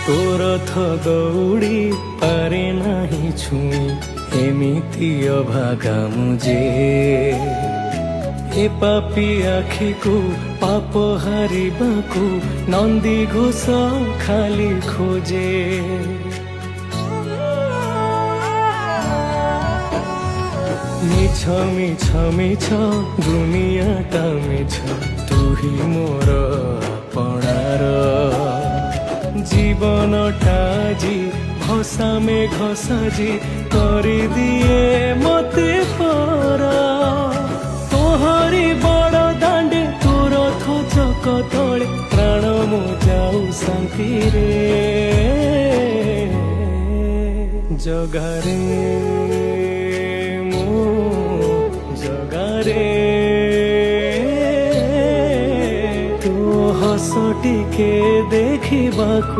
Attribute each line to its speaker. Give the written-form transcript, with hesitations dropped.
Speaker 1: ତୋର ରଥ ଦୌଡ଼ି ପାରେ ନାହିଁ ଛୁଇଁ ଏମିତି ଅଭାଗା ମୁଁ ଯେ ଏ ପାପି ଆଖିକୁ ପାପ ହାରିବାକୁ ନନ୍ଦୀ ଘୋଷ ଖାଲି ଖୋଜେ। ମିଛ ମିଛ ମିଛ ଦୁନିଆଟା ମିଛ ତୁ ହିଁ ମୋର ଆପଣାର জীবনটা আজি ভসা মেঘ সাজি করে দিয়ে মতে পর তোহরি বড় দাণ্ডে তোর চক তলে প্রাণ মো যাও শান্তিরে জগারে মো জগারে ତୋ ହସ ଟିକେ ଦେଖିବାକୁ